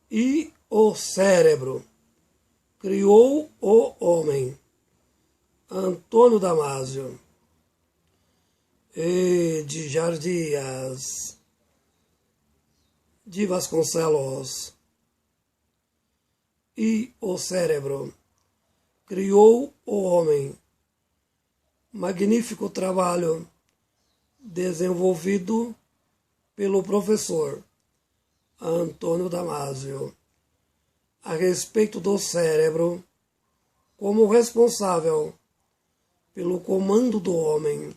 E o cérebro criou o homem. Antônio Damásio. E de Jardias de Vasconcelos. E o cérebro criou o homem. Magnífico trabalho desenvolvido pelo professor Antônio Damásio a respeito do cérebro como responsável pelo comando do homem.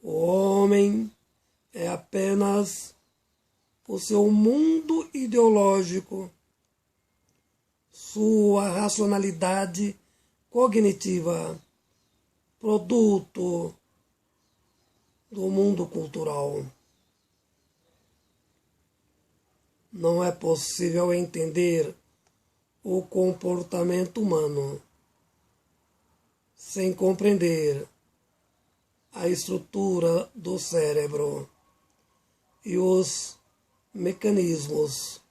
O homem é apenas o seu mundo ideológico, sua racionalidade cognitiva, produto do mundo cultural. Não é possível entender o comportamento humano sem compreender a estrutura do cérebro e os mecanismos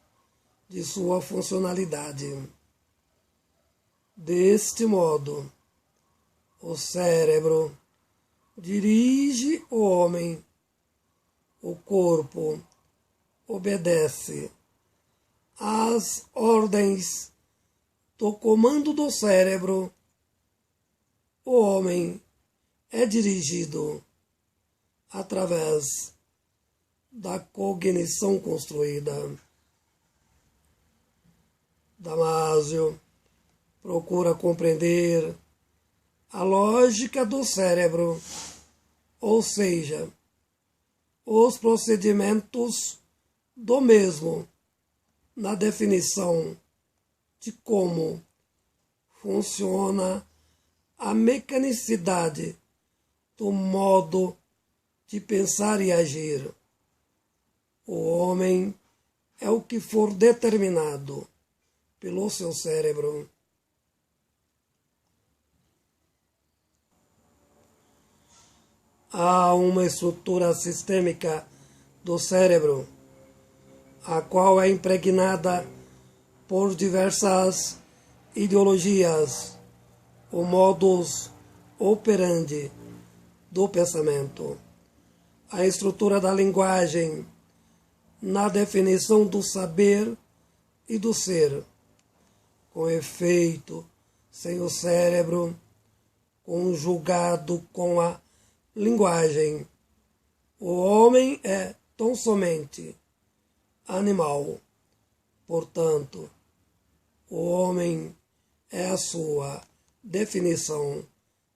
de sua funcionalidade. Deste modo, o cérebro dirige o homem, o corpo obedece às ordens do comando do cérebro, o homem é dirigido através da cognição construída. Damásio procura compreender a lógica do cérebro, ou seja, os procedimentos do mesmo na definição de como funciona a mecanicidade do modo de pensar e agir. O homem é o que for determinado pelo seu cérebro. Há uma estrutura sistêmica do cérebro, a qual é impregnada por diversas ideologias, o modus operandi do pensamento, a estrutura da linguagem na definição do saber e do ser. Com efeito, sem o cérebro conjugado com a linguagem, o homem é tão somente animal. Portanto, o homem é a sua definição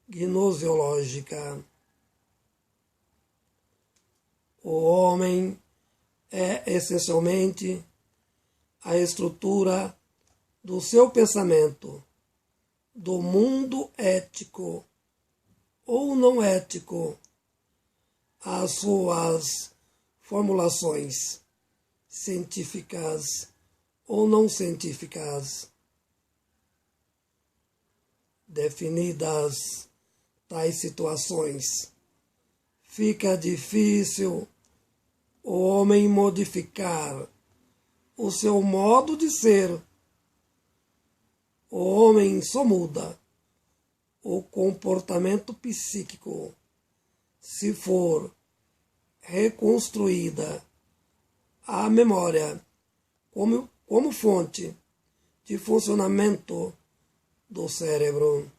gnoseológica. O homem é essencialmente a estrutura do seu pensamento, do mundo ético ou não ético, as suas formulações científicas ou não científicas. Definidas tais situações, fica difícil o homem modificar o seu modo de ser. O homem só muda o comportamento psíquico se for reconstruída a memória como fonte de funcionamento do cérebro.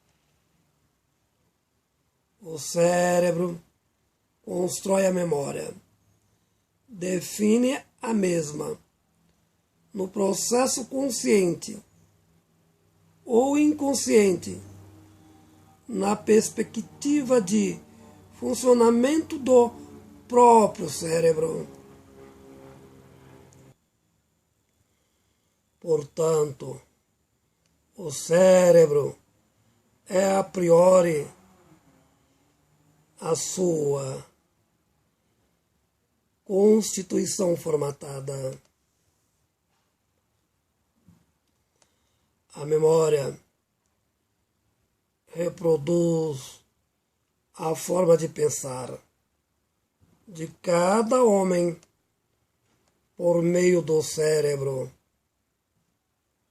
O cérebro constrói a memória, define a mesma no processo consciente ou inconsciente, na perspectiva de funcionamento do próprio cérebro. Portanto, o cérebro é a priori a sua constituição formatada. A memória reproduz a forma de pensar de cada homem por meio do cérebro.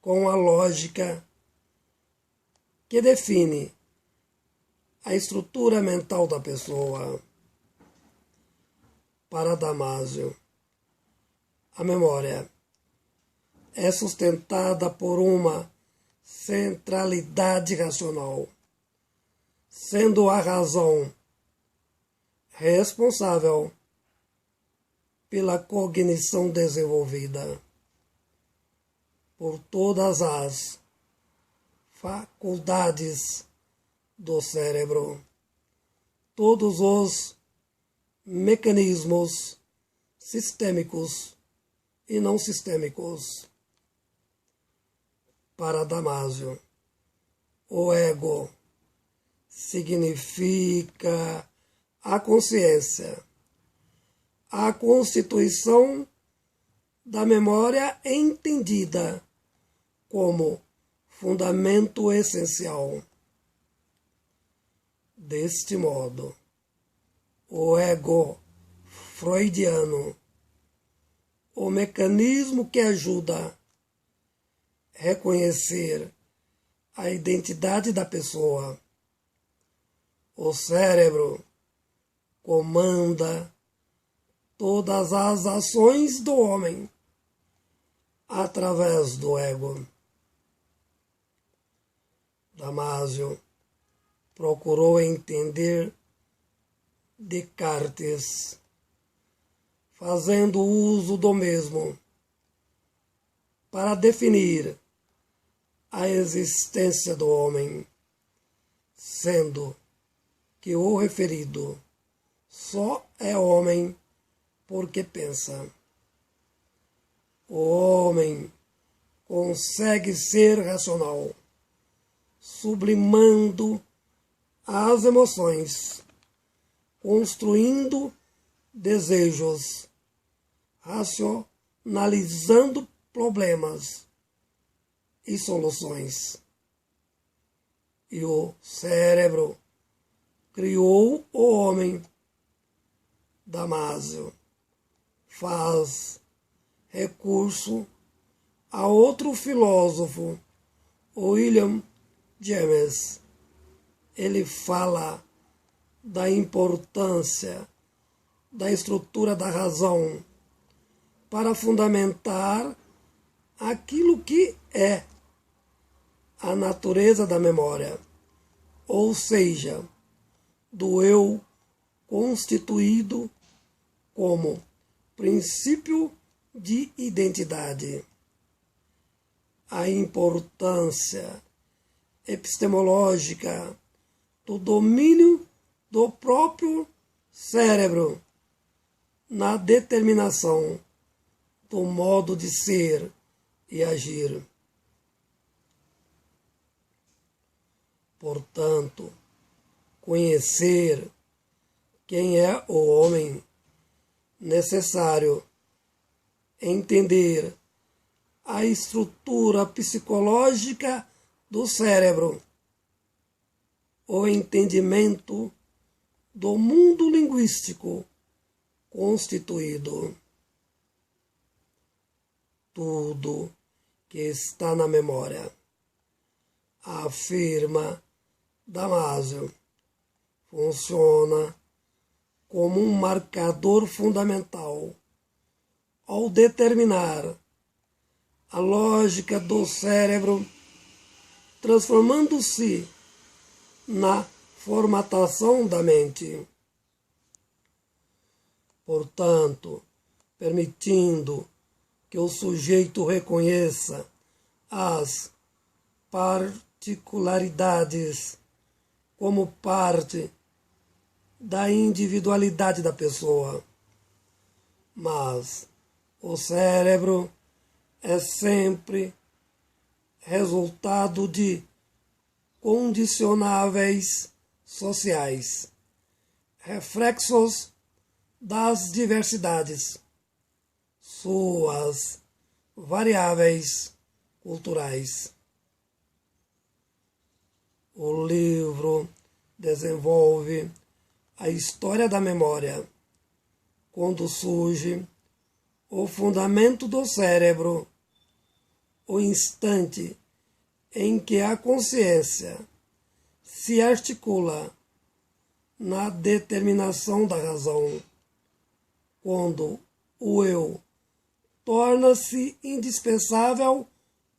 com a lógica que define a estrutura mental da pessoa. Para Damásio, a memória é sustentada por uma centralidade racional, sendo a razão responsável pela cognição desenvolvida por todas as faculdades do cérebro, todos os mecanismos sistêmicos e não sistêmicos. Para Damásio, o ego significa a consciência, a constituição da memória entendida como fundamento essencial. Deste modo, o ego freudiano, o mecanismo que ajuda a reconhecer a identidade da pessoa. O cérebro comanda todas as ações do homem através do ego. Damásio procurou entender Descartes, fazendo uso do mesmo para definir a existência do homem, sendo que o referido só é homem porque pensa. O homem consegue ser racional, sublimando as emoções, construindo desejos, racionalizando problemas e soluções. E o cérebro criou o homem. Damásio faz recurso a outro filósofo, William James. Ele fala da importância da estrutura da razão para fundamentar aquilo que é a natureza da memória, ou seja, do eu constituído como princípio de identidade. A importância epistemológica do domínio do próprio cérebro na determinação do modo de ser e agir. Portanto, conhecer quem é o homem, necessário entender a estrutura psicológica do cérebro, o entendimento do mundo linguístico constituído. Tudo que está na memória, afirma Damásio, funciona como um marcador fundamental ao determinar a lógica do cérebro, transformando-se na formatação da mente. Portanto, permitindo que o sujeito reconheça as particularidades como parte da individualidade da pessoa. Mas o cérebro é sempre resultado de condicionáveis sociais, reflexos das diversidades, suas variáveis culturais. O livro desenvolve a história da memória, quando surge o fundamento do cérebro, o instante em que a consciência se articula na determinação da razão, quando o eu torna-se indispensável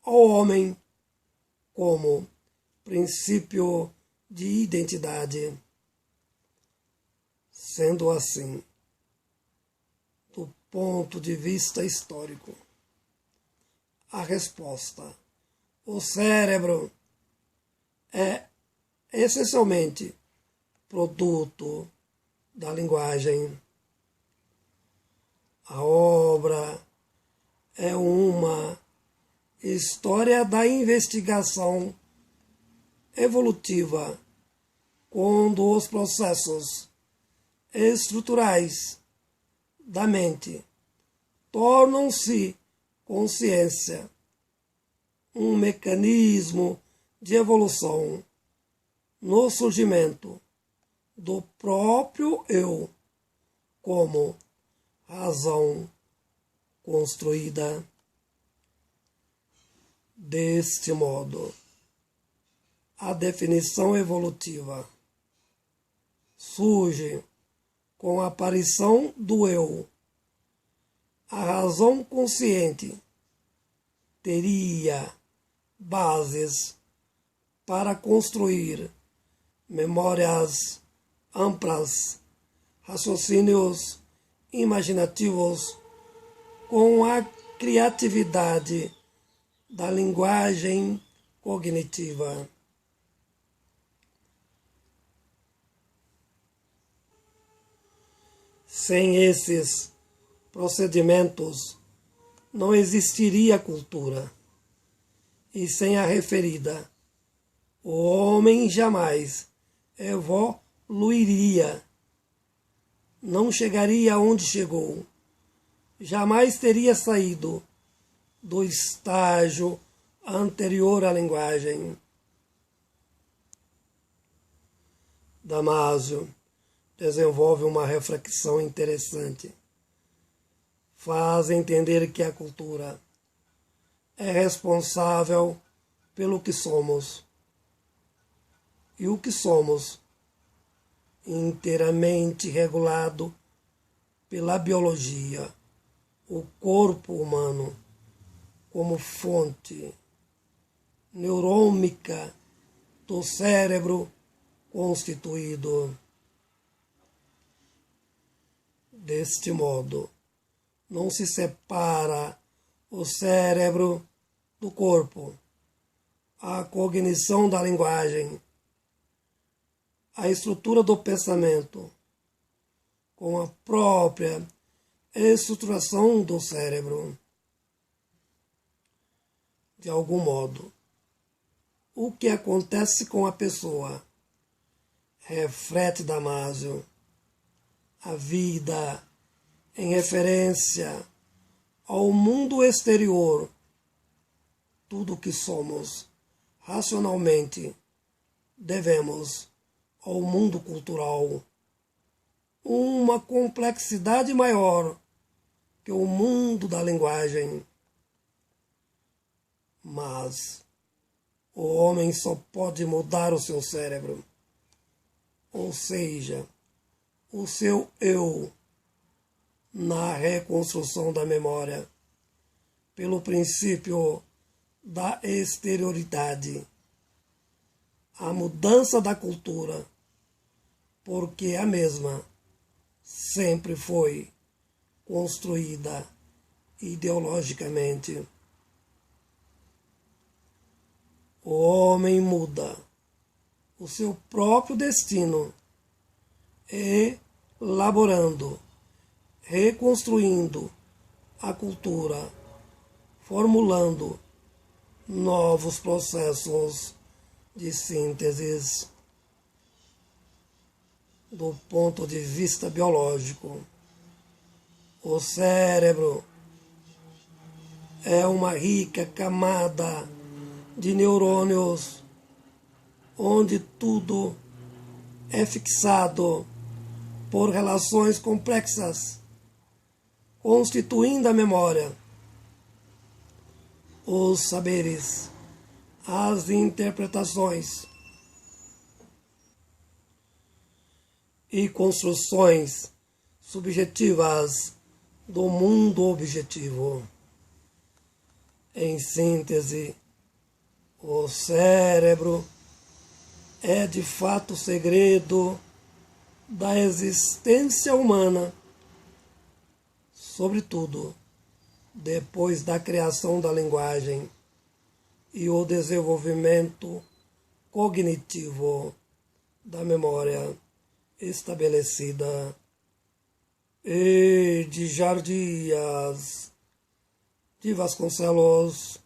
ao homem como princípio de identidade. Sendo assim, do ponto de vista histórico, a resposta, o cérebro, é essencialmente produto da linguagem. A obra é uma história da investigação evolutiva, quando os processos estruturais da mente tornam-se consciência, um mecanismo de evolução no surgimento do próprio eu como razão construída. Deste modo, a definição evolutiva surge com a aparição do eu. A razão consciente teria bases para construir memórias amplas, raciocínios imaginativos com a criatividade da linguagem cognitiva. Sem esses procedimentos, não existiria cultura, e sem a referida, o homem jamais evoluiria, não chegaria onde chegou, jamais teria saído do estágio anterior à linguagem. Damásio desenvolve uma reflexão interessante. Faz entender que a cultura é responsável pelo que somos. E o que somos, inteiramente regulado pela biologia, o corpo humano, como fonte neurômica do cérebro constituído. Deste modo, não se separa o cérebro do corpo, a cognição da linguagem, a estrutura do pensamento, com a própria estruturação do cérebro. De algum modo, o que acontece com a pessoa reflete Damásio a vida em referência ao mundo exterior. Tudo o que somos racionalmente devemos ao mundo cultural, uma complexidade maior que o mundo da linguagem. Mas o homem só pode mudar o seu cérebro, ou seja, o seu eu, na reconstrução da memória, pelo princípio da exterioridade, a mudança da cultura, porque a mesma sempre foi construída ideologicamente. O homem muda o seu próprio destino, elaborando, reconstruindo a cultura, formulando novos processos de síntese. Do ponto de vista biológico, o cérebro é uma rica camada de neurônios, onde tudo é fixado por relações complexas, constituindo a memória. os saberes, as interpretações e construções subjetivas do mundo objetivo. Em síntese, o cérebro é de fato o segredo da existência humana, sobretudo depois da criação da linguagem e o desenvolvimento cognitivo da memória estabelecida. E de Jardias de Vasconcelos,